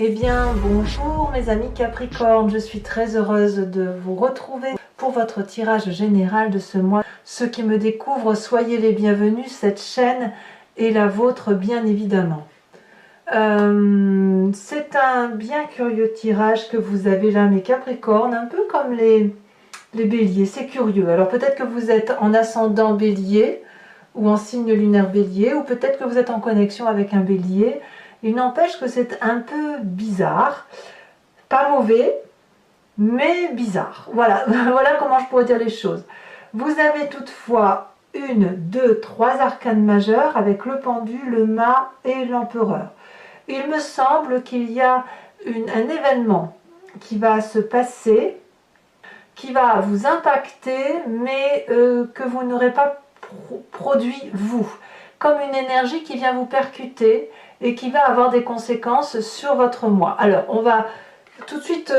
Eh bien, bonjour mes amis Capricorne, je suis très heureuse de vous retrouver pour votre tirage général de ce mois. Ceux qui me découvrent, soyez les bienvenus, cette chaîne est la vôtre bien évidemment. C'est un bien curieux tirage que vous avez là mes Capricornes, un peu comme les béliers, c'est curieux. Alors peut-être que vous êtes en ascendant bélier ou en signe lunaire bélier, ou peut-être que vous êtes en connexion avec un bélier. Il n'empêche que c'est un peu bizarre, pas mauvais, mais bizarre. Voilà, voilà comment je pourrais dire les choses. Vous avez toutefois une, deux, trois arcanes majeures avec le pendu, le mât et l'empereur. Il me semble qu'il y a un événement qui va se passer, qui va vous impacter, mais que vous n'aurez pas produit vous, comme une énergie qui vient vous percuter et qui va avoir des conséquences sur votre moi. Alors, on va tout de suite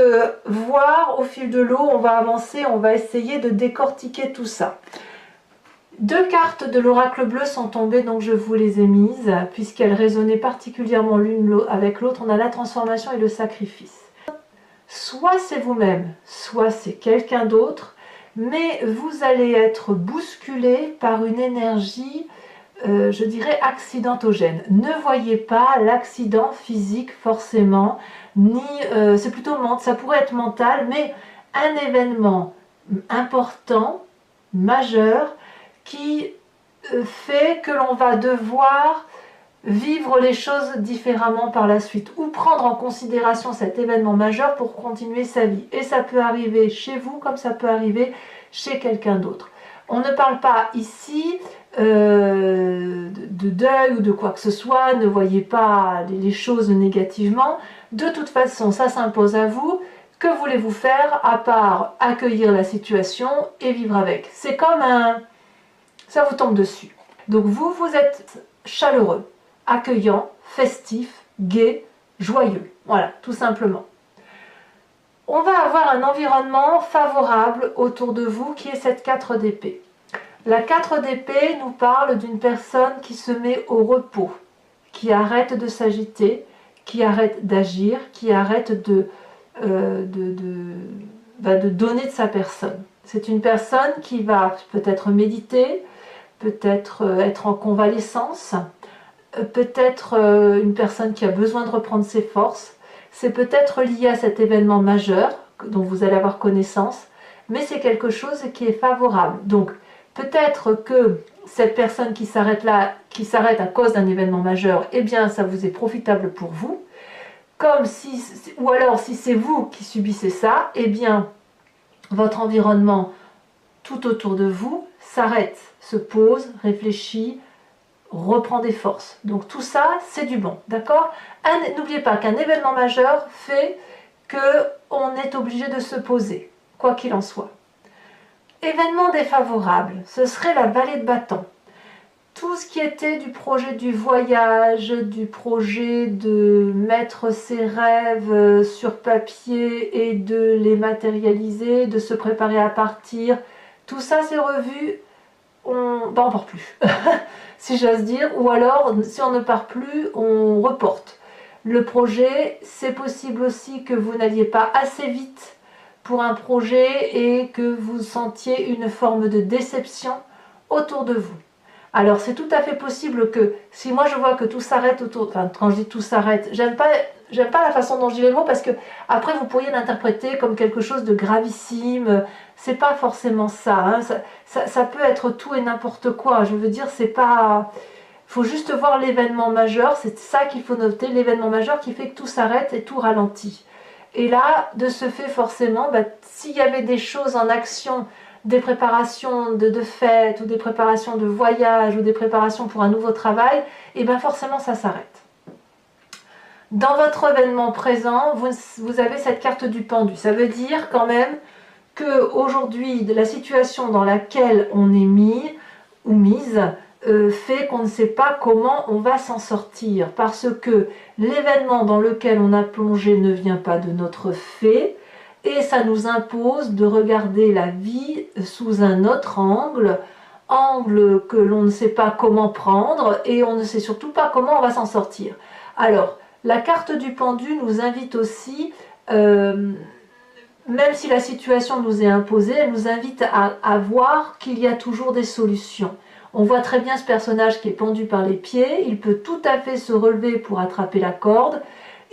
voir au fil de l'eau, on va avancer, on va essayer de décortiquer tout ça. Deux cartes de l'oracle bleu sont tombées, donc je vous les ai mises, puisqu'elles résonnaient particulièrement l'une avec l'autre. On a la transformation et le sacrifice. Soit c'est vous-même, soit c'est quelqu'un d'autre, mais vous allez être bousculé par une énergie je dirais accidentogène. Ne voyez pas l'accident physique forcément, ni c'est plutôt ça pourrait être mental, mais un événement important, majeur, qui fait que l'on va devoir vivre les choses différemment par la suite, ou prendre en considération cet événement majeur pour continuer sa vie. Et ça peut arriver chez vous comme ça peut arriver chez quelqu'un d'autre. On ne parle pas ici de deuil ou de quoi que ce soit, ne voyez pas les choses négativement. De toute façon, ça s'impose à vous. Que voulez-vous faire à part accueillir la situation et vivre avec? C'est comme ça vous tombe dessus. Donc vous, vous êtes chaleureux, accueillant, festif, gai, joyeux. Voilà, tout simplement. On va avoir un environnement favorable autour de vous qui est cette 4 d'épée. La 4 d'épée nous parle d'une personne qui se met au repos, qui arrête de s'agiter, qui arrête d'agir, qui arrête de donner de sa personne. C'est une personne qui va peut-être méditer, peut-être être en convalescence, peut-être une personne qui a besoin de reprendre ses forces. C'est peut-être lié à cet événement majeur dont vous allez avoir connaissance, mais c'est quelque chose qui est favorable. Donc, peut-être que cette personne qui s'arrête là, qui s'arrête à cause d'un événement majeur, eh bien, ça vous est profitable pour vous. Comme si, ou alors, si c'est vous qui subissez ça, eh bien, votre environnement tout autour de vous s'arrête, se pose, réfléchit, reprend des forces. Donc tout ça, c'est du bon, d'accord? N'oubliez pas qu'un événement majeur fait qu'on est obligé de se poser, quoi qu'il en soit. Événement défavorable, ce serait la vallée de bâton. Tout ce qui était du projet du voyage, du projet de mettre ses rêves sur papier et de les matérialiser, de se préparer à partir, tout ça c'est revu, on n'en part plus, si j'ose dire, ou alors si on ne part plus, on reporte. Le projet, c'est possible aussi que vous n'alliez pas assez vite pour un projet et que vous sentiez une forme de déception autour de vous. Alors c'est tout à fait possible que si moi je vois que tout s'arrête autour, enfin quand je dis tout s'arrête, j'aime pas la façon dont je dis les mots parce que après vous pourriez l'interpréter comme quelque chose de gravissime. C'est pas forcément ça, hein. Ça peut être tout et n'importe quoi. Je veux dire, c'est pas. Faut juste voir l'événement majeur, c'est ça qu'il faut noter, l'événement majeur qui fait que tout s'arrête et tout ralentit. Et là, de ce fait, forcément, s'il y avait des choses en action, des préparations de fêtes, ou des préparations de voyage, ou des préparations pour un nouveau travail, et bien forcément, ça s'arrête. Dans votre événement présent, vous avez cette carte du pendu. Ça veut dire quand même qu'aujourd'hui, la situation dans laquelle on est mis ou mise, fait qu'on ne sait pas comment on va s'en sortir, parce que l'événement dans lequel on a plongé ne vient pas de notre fait, et ça nous impose de regarder la vie sous un autre angle que l'on ne sait pas comment prendre, et on ne sait surtout pas comment on va s'en sortir. Alors, La carte du pendu nous invite aussi, même si la situation nous est imposée, elle nous invite à voir qu'il y a toujours des solutions. On voit très bien ce personnage qui est pendu par les pieds, il peut tout à fait se relever pour attraper la corde,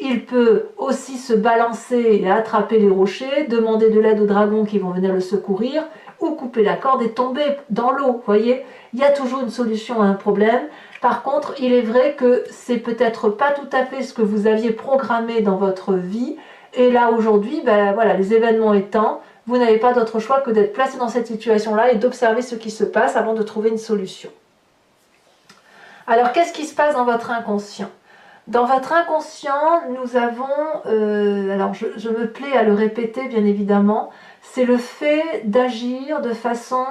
il peut aussi se balancer et attraper les rochers, demander de l'aide aux dragons qui vont venir le secourir, ou couper la corde et tomber dans l'eau. Vous voyez, il y a toujours une solution à un problème. Par contre, il est vrai que c'est peut-être pas tout à fait ce que vous aviez programmé dans votre vie. Et là, aujourd'hui, ben, voilà, les événements étant, vous n'avez pas d'autre choix que d'être placé dans cette situation-là et d'observer ce qui se passe avant de trouver une solution. Alors, qu'est-ce qui se passe dans votre inconscient? Dans votre inconscient, nous avons, alors je me plais à le répéter bien évidemment, c'est le fait d'agir de façon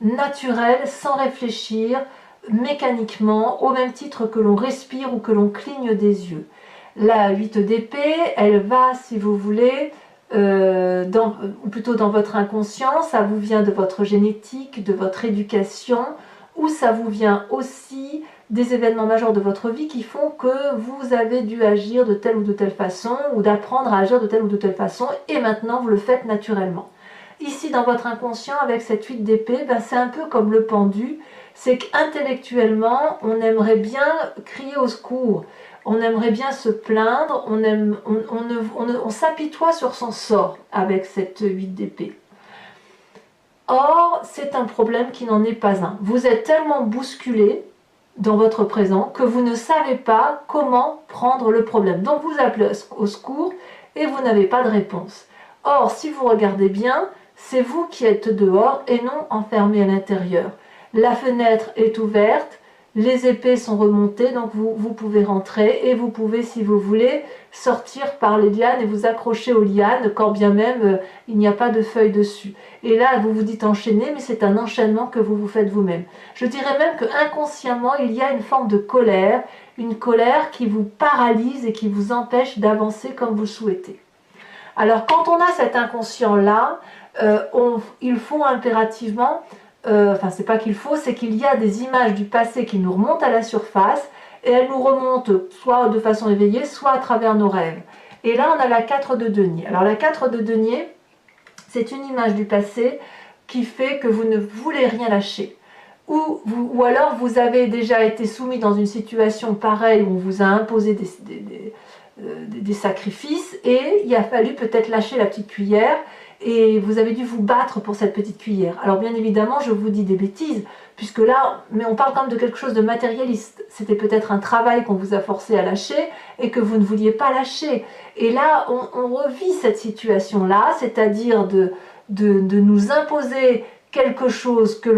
naturelle, sans réfléchir, mécaniquement, au même titre que l'on respire ou que l'on cligne des yeux. La 8 d'épée, elle va, si vous voulez, ou plutôt dans votre inconscient, ça vous vient de votre génétique, de votre éducation, ou ça vous vient aussi des événements majeurs de votre vie qui font que vous avez dû agir de telle ou de telle façon, ou d'apprendre à agir de telle ou de telle façon, et maintenant vous le faites naturellement. Ici, dans votre inconscient, avec cette 8 d'épée, ben, c'est un peu comme le pendu, c'est qu'intellectuellement, on aimerait bien crier au secours, on aimerait bien se plaindre, on s'apitoie sur son sort avec cette 8 d'épée. Or, c'est un problème qui n'en est pas un. Vous êtes tellement bousculé dans votre présent que vous ne savez pas comment prendre le problème. Donc vous appelez au secours et vous n'avez pas de réponse. Or, si vous regardez bien, c'est vous qui êtes dehors et non enfermé à l'intérieur. La fenêtre est ouverte, les épées sont remontées, donc vous pouvez rentrer et vous pouvez, si vous voulez, sortir par les lianes et vous accrocher aux lianes, quand bien même il n'y a pas de feuilles dessus. Et là, vous vous dites enchaîner, mais c'est un enchaînement que vous vous faites vous-même. Je dirais même que inconsciemment, il y a une forme de colère, une colère qui vous paralyse et qui vous empêche d'avancer comme vous souhaitez. Alors, quand on a cet inconscient-là, il faut impérativement... enfin, c'est pas qu'il faut, c'est qu'il y a des images du passé qui nous remontent à la surface et elles nous remontent soit de façon éveillée, soit à travers nos rêves. Et là, on a la 4 de denier. Alors, la 4 de denier, c'est une image du passé qui fait que vous ne voulez rien lâcher. Ou alors, vous avez déjà été soumis dans une situation pareille où on vous a imposé des sacrifices et il a fallu peut-être lâcher la petite cuillère et vous avez dû vous battre pour cette petite cuillère. Alors bien évidemment, je vous dis des bêtises, puisque là, mais on parle quand même de quelque chose de matérialiste. C'était peut-être un travail qu'on vous a forcé à lâcher et que vous ne vouliez pas lâcher. Et là, on revit cette situation-là, c'est-à-dire de nous imposer quelque chose que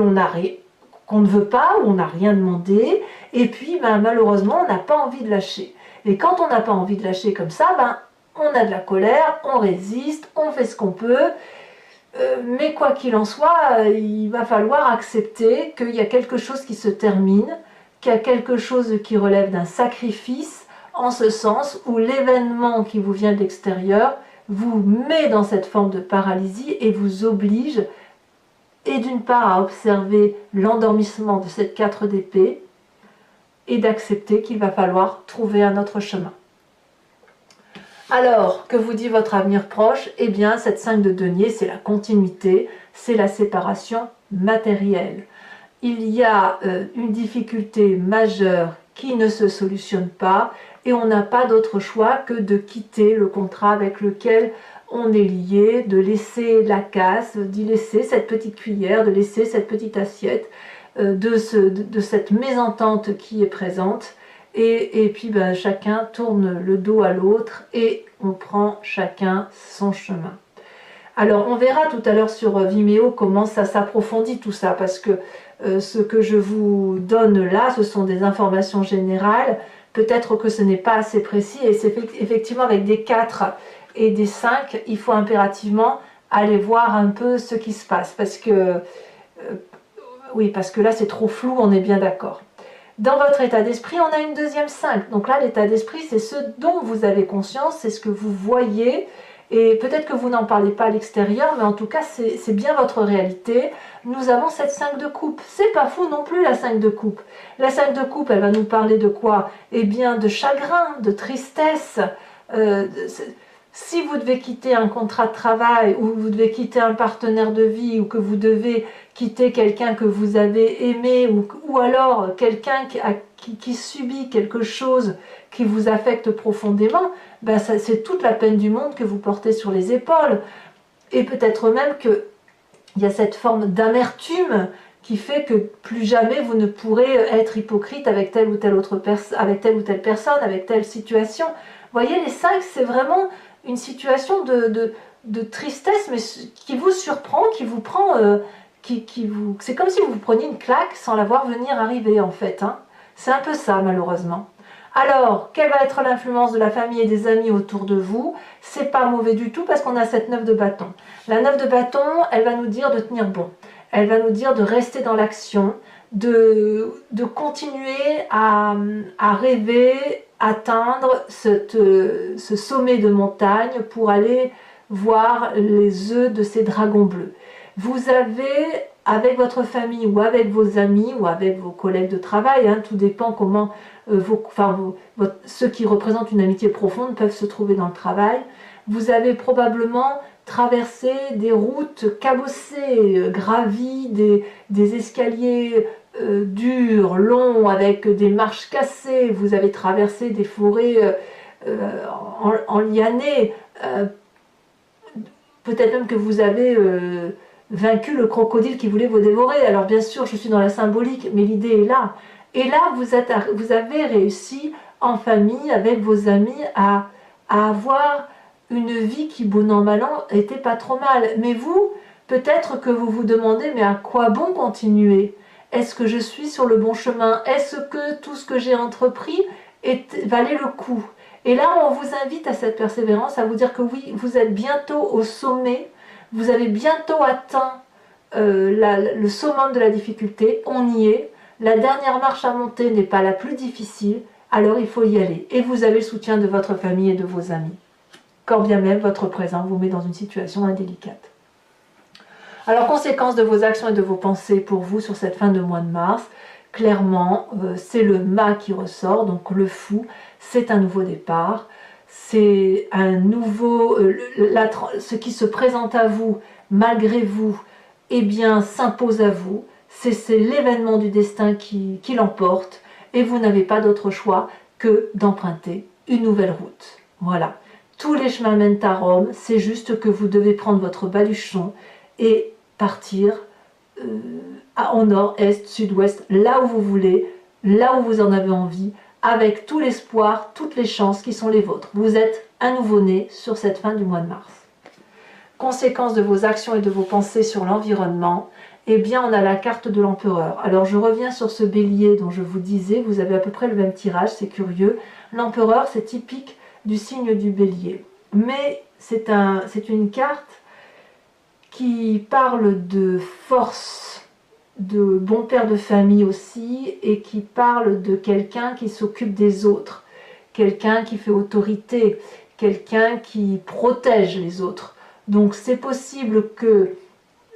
qu'on ne veut pas, ou on n'a rien demandé, et puis ben, malheureusement, on n'a pas envie de lâcher. Et quand on n'a pas envie de lâcher comme ça, ben, on a de la colère, on résiste, on fait ce qu'on peut, mais quoi qu'il en soit, il va falloir accepter qu'il y a quelque chose qui se termine, qu'il y a quelque chose qui relève d'un sacrifice, en ce sens où l'événement qui vous vient de l'extérieur vous met dans cette forme de paralysie et vous oblige, et d'une part à observer l'endormissement de cette 4 d'épée, et d'accepter qu'il va falloir trouver un autre chemin. Alors, que vous dit votre avenir proche? Eh bien, cette 5 de denier, c'est la continuité, c'est la séparation matérielle. Il y a une difficulté majeure qui ne se solutionne pas et on n'a pas d'autre choix que de quitter le contrat avec lequel on est lié, de laisser la casse, d'y laisser cette petite cuillère, de laisser cette petite assiette, de cette mésentente qui est présente. Et puis ben, chacun tourne le dos à l'autre et on prend chacun son chemin. Alors on verra tout à l'heure sur Vimeo comment ça s'approfondit tout ça, parce que ce que je vous donne là, ce sont des informations générales. Peut-être que ce n'est pas assez précis et c'est effectivement avec des 4 et des 5, il faut impérativement aller voir un peu ce qui se passe, parce que oui, parce que là c'est trop flou, on est bien d'accord. Dans votre état d'esprit, on a une deuxième 5. Donc là, l'état d'esprit, c'est ce dont vous avez conscience, c'est ce que vous voyez Et peut-être que vous n'en parlez pas à l'extérieur, mais en tout cas, c'est bien votre réalité. Nous avons cette 5 de coupe. C'est pas fou non plus, la 5 de coupe. La 5 de coupe, elle va nous parler de quoi? Eh bien, de chagrin, de tristesse. Si vous devez quitter un contrat de travail, ou vous devez quitter un partenaire de vie, ou que vous devez quitter quelqu'un que vous avez aimé, ou alors quelqu'un qui subit quelque chose qui vous affecte profondément, ben c'est toute la peine du monde que vous portez sur les épaules. Et peut-être même qu'il y a cette forme d'amertume qui fait que plus jamais vous ne pourrez être hypocrite avec telle ou telle autre personne, avec telle ou telle personne, avec telle situation. Vous voyez, les 5, c'est vraiment une situation de tristesse, mais qui vous surprend, qui vous prend, c'est comme si vous preniez une claque sans la voir venir arriver en fait. Hein. C'est un peu ça malheureusement. Alors, quelle va être l'influence de la famille et des amis autour de vous? C'est pas mauvais du tout parce qu'on a cette 9 de bâton. La 9 de bâton, elle va nous dire de tenir bon. Elle va nous dire de rester dans l'action, de continuer à rêver, atteindre ce sommet de montagne pour aller voir les œufs de ces dragons bleus. Vous avez, avec votre famille ou avec vos amis ou avec vos collègues de travail, hein, tout dépend comment ceux qui représentent une amitié profonde peuvent se trouver dans le travail, vous avez probablement traversé des routes cabossées, gravi des escaliers durs, longs, avec des marches cassées, vous avez traversé des forêts enlianées, peut-être même que vous avez vaincu le crocodile qui voulait vous dévorer. Alors bien sûr, je suis dans la symbolique, mais l'idée est là. Et là, vous avez réussi en famille, avec vos amis, à avoir une vie qui, bon an, mal an, était pas trop mal. Mais vous, peut-être que vous vous demandez, mais à quoi bon continuer? Est-ce que je suis sur le bon chemin? Est-ce que tout ce que j'ai entrepris valait le coup? Et là, on vous invite à cette persévérance, à vous dire que oui, vous êtes bientôt au sommet, vous avez bientôt atteint le summum de la difficulté, on y est. La dernière marche à monter n'est pas la plus difficile, alors il faut y aller. Et vous avez le soutien de votre famille et de vos amis, quand bien même votre présent vous met dans une situation indélicate. Alors, conséquence de vos actions et de vos pensées pour vous sur cette fin de mois de mars, clairement, c'est le mât qui ressort, donc le fou, c'est un nouveau départ, c'est un nouveau... ce qui se présente à vous, malgré vous, eh bien, s'impose à vous. C'est l'événement du destin qui l'emporte et vous n'avez pas d'autre choix que d'emprunter une nouvelle route. Voilà. Tous les chemins mènent à Rome, c'est juste que vous devez prendre votre baluchon et partir en nord, est, sud-ouest, là où vous voulez, là où vous en avez envie, avec tout l'espoir, toutes les chances qui sont les vôtres. Vous êtes un nouveau-né sur cette fin du mois de mars. Conséquence de vos actions et de vos pensées sur l'environnement, eh bien on a la carte de l'empereur. Alors je reviens sur ce bélier dont je vous disais, vous avez à peu près le même tirage, c'est curieux. L'empereur, c'est typique du signe du bélier. Mais c'est une carte qui parle de force, de bon père de famille aussi, et qui parle de quelqu'un qui s'occupe des autres, quelqu'un qui fait autorité, quelqu'un qui protège les autres. Donc c'est possible que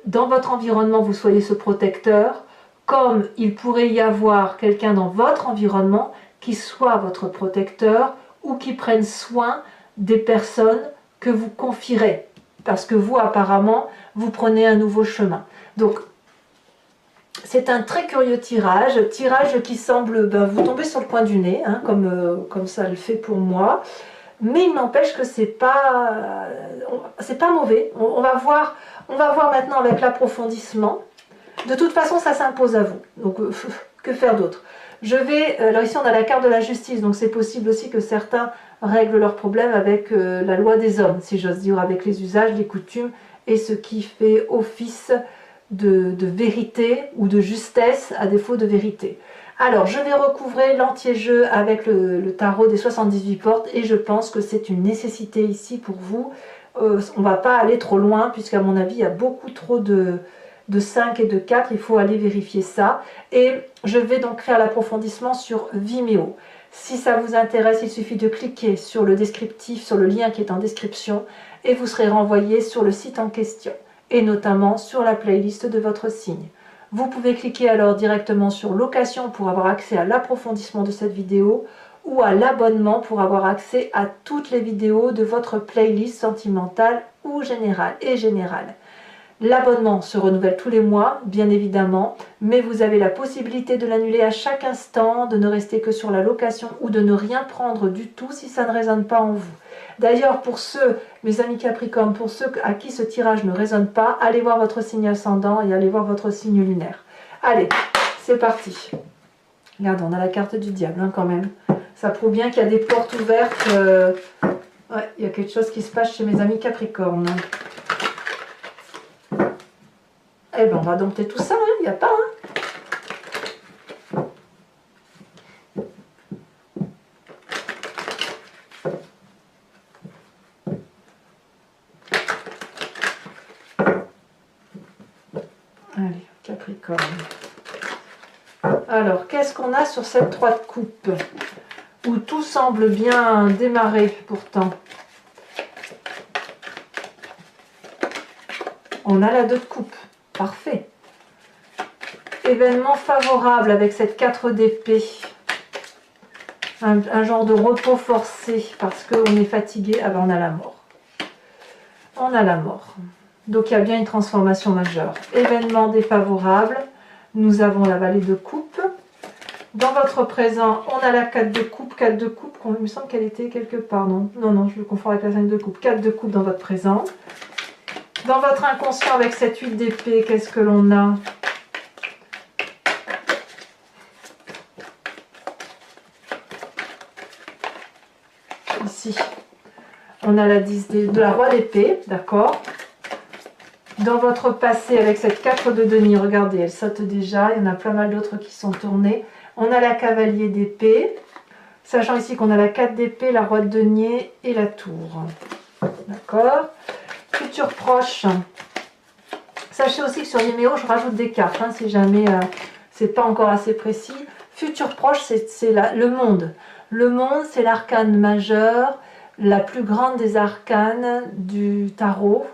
dans votre environnement, vous soyez ce protecteur, comme il pourrait y avoir quelqu'un dans votre environnement qui soit votre protecteur ou qui prenne soin des personnes que vous confierez. Parce que vous, apparemment, vous prenez un nouveau chemin. Donc, c'est un très curieux tirage qui semble vous tomber sur le coin du nez, hein, comme ça le fait pour moi. Mais il n'empêche que c'est pas mauvais. On va voir maintenant avec l'approfondissement. De toute façon, ça s'impose à vous. Donc, que faire d'autre? Alors ici, on a la carte de la justice. Donc, c'est possible aussi que certains règlent leurs problèmes avec la loi des hommes, si j'ose dire, avec les usages, les coutumes et ce qui fait office de vérité ou de justesse à défaut de vérité. Alors, je vais recouvrer l'entier-jeu avec le tarot des 78 portes et je pense que c'est une nécessité ici pour vous. On ne va pas aller trop loin puisqu'à mon avis, il y a beaucoup trop de 5 et de 4. Il faut aller vérifier ça. Et je vais donc faire l'approfondissement sur Vimeo. Si ça vous intéresse, il suffit de cliquer sur le descriptif, sur le lien qui est en description, et vous serez renvoyé sur le site en question, et notamment sur la playlist de votre signe. Vous pouvez cliquer alors directement sur location pour avoir accès à l'approfondissement de cette vidéo, ou à l'abonnement pour avoir accès à toutes les vidéos de votre playlist sentimentale ou générale. L'abonnement se renouvelle tous les mois, bien évidemment, mais vous avez la possibilité de l'annuler à chaque instant, de ne rester que sur la location ou de ne rien prendre du tout si ça ne résonne pas en vous. D'ailleurs, pour ceux, mes amis Capricorne, pour ceux à qui ce tirage ne résonne pas, allez voir votre signe ascendant et allez voir votre signe lunaire. Allez, c'est parti. Regardez, on a la carte du diable hein, quand même. Ça prouve bien qu'il y a des portes ouvertes. Ouais, il y a quelque chose qui se passe chez mes amis Capricorne. Eh bien, on va dompter tout ça, il n'y a pas. Allez, Capricorne. Alors, qu'est-ce qu'on a sur cette 3 de coupe? Où tout semble bien démarrer pourtant. On a la 2 de coupe. Parfait. Événement favorable avec cette 4 d'épée. Un genre de repos forcé parce qu'on est fatigué. Ah ben on a la mort. On a la mort. Donc il y a bien une transformation majeure. Événement défavorable. Nous avons la vallée de coupe. Dans votre présent, on a la 4 de coupe. 4 de coupe, il me semble qu'elle était quelque part. Non, je le confonds avec la 5 de coupe. 4 de coupe dans votre présent. Dans votre inconscient avec cette 8 d'épée, qu'est-ce que l'on a? Ici, on a la 10 de la roi d'épée, d'accord. Dans votre passé, avec cette 4 de denier, regardez, elle saute déjà. Il y en a pas mal d'autres qui sont tournés. On a la cavalier d'épée, sachant ici qu'on a la 4 d'épée, la roi de denier et la tour. D'accord. Futur proche. Sachez aussi que sur Vimeo, je rajoute des cartes, hein, si jamais c'est pas encore assez précis. Futur proche, c'est le monde. Le monde, c'est l'arcane majeur, la plus grande des arcanes du tarot.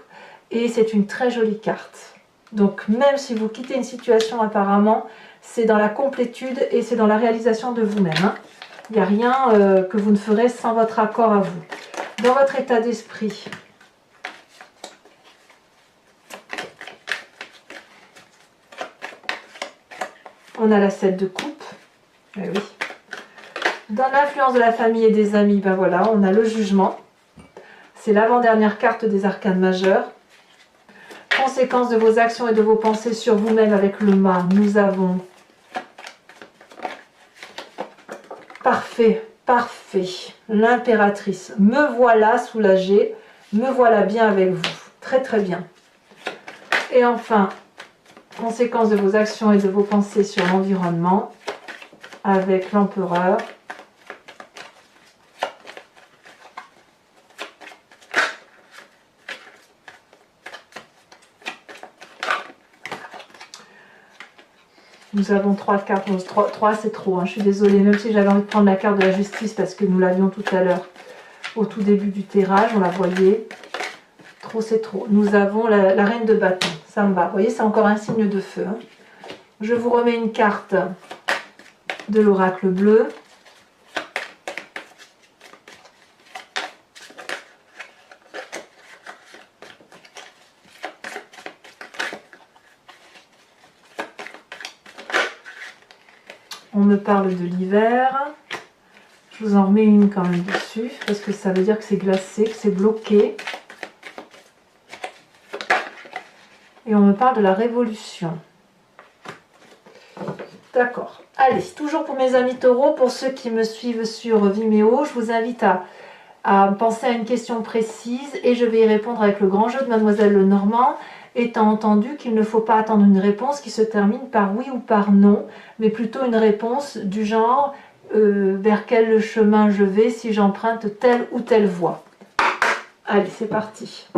Et c'est une très jolie carte. Donc même si vous quittez une situation apparemment, c'est dans la complétude et c'est dans la réalisation de vous-même. Hein. Il n'y a rien que vous ne ferez sans votre accord à vous. Dans votre état d'esprit, on a la 7 de coupe. Eh oui. Dans l'influence de la famille et des amis, ben voilà, on a le jugement. C'est l'avant-dernière carte des arcanes majeurs. Conséquences de vos actions et de vos pensées sur vous-même avec le mât, nous avons parfait, parfait, l'impératrice. Me voilà soulagée, me voilà bien avec vous. Très très bien. Et enfin, conséquences de vos actions et de vos pensées sur l'environnement avec l'empereur. Nous avons 3 cartes, 3 c'est trop, hein. Je suis désolée, même si j'avais envie de prendre la carte de la justice parce que nous l'avions tout à l'heure au tout début du tirage, on la voyait. Trop c'est trop. Nous avons la reine de bâton, ça me va. Vous voyez, c'est encore un signe de feu. Hein. Je vous remets une carte de l'oracle bleu. On me parle de l'hiver. Je vous en remets une quand même dessus, parce que ça veut dire que c'est glacé, que c'est bloqué. Et on me parle de la révolution. D'accord. Allez, toujours pour mes amis taureaux, pour ceux qui me suivent sur Vimeo, je vous invite à penser à une question précise et je vais y répondre avec le grand jeu de Mademoiselle Lenormand, étant entendu qu'il ne faut pas attendre une réponse qui se termine par oui ou par non, mais plutôt une réponse du genre vers quel chemin je vais si j'emprunte telle ou telle voie. Allez, c'est parti.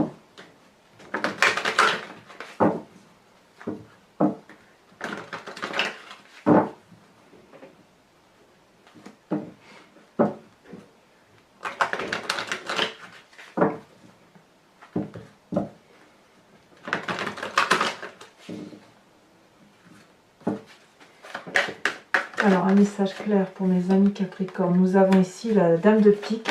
Alors, un message clair pour mes amis Capricorne. Nous avons ici la Dame de pique.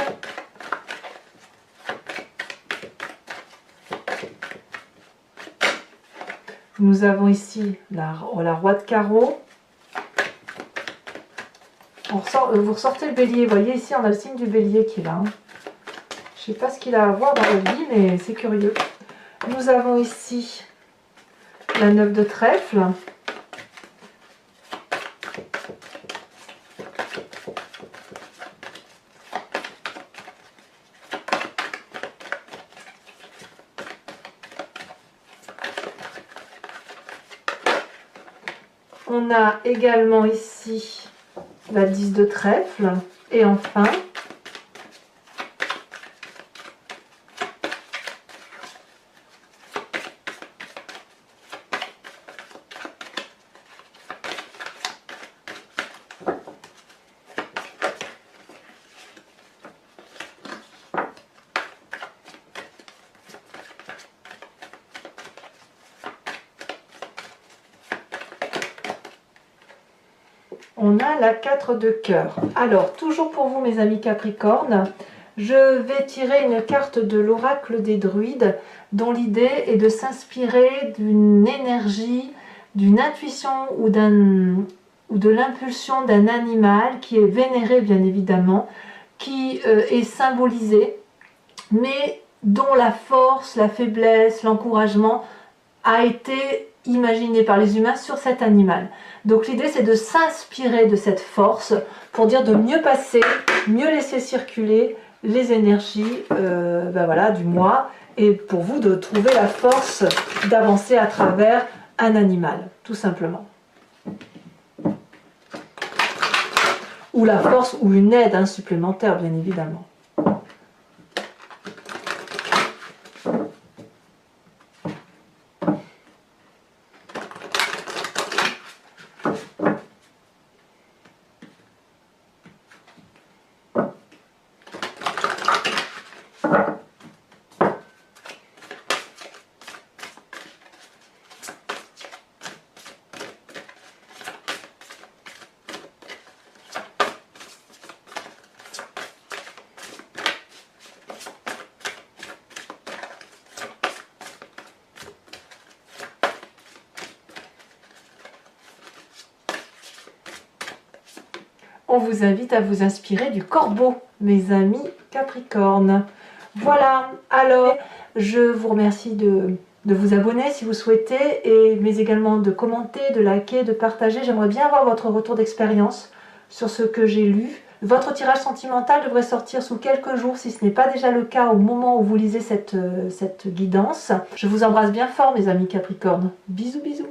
Nous avons ici la Roi de carreau. Vous ressortez le bélier. Vous voyez ici, on a le signe du bélier qui est là. Je ne sais pas ce qu'il a à voir dans la vie, mais c'est curieux. Nous avons ici la 9 de trèfle. On a également ici la 10 de trèfle. Et enfin, on a la 4 de cœur. Alors, toujours pour vous mes amis Capricorne, je vais tirer une carte de l'oracle des druides dont l'idée est de s'inspirer d'une énergie, d'une intuition ou de l'impulsion d'un animal qui est vénéré bien évidemment, qui est symbolisé, mais dont la force, la faiblesse, l'encouragement a été imaginé par les humains sur cet animal. Donc l'idée c'est de s'inspirer de cette force pour dire de mieux passer, mieux laisser circuler les énergies voilà, du mois, et pour vous de trouver la force d'avancer à travers un animal, tout simplement. Ou la force ou une aide supplémentaire bien évidemment. On vous invite à vous inspirer du corbeau, mes amis Capricorne. Voilà, alors je vous remercie de vous abonner si vous souhaitez, mais également de commenter, de liker, de partager. J'aimerais bien avoir votre retour d'expérience sur ce que j'ai lu. Votre tirage sentimental devrait sortir sous quelques jours, si ce n'est pas déjà le cas au moment où vous lisez cette guidance. Je vous embrasse bien fort, mes amis Capricorne. Bisous, bisous.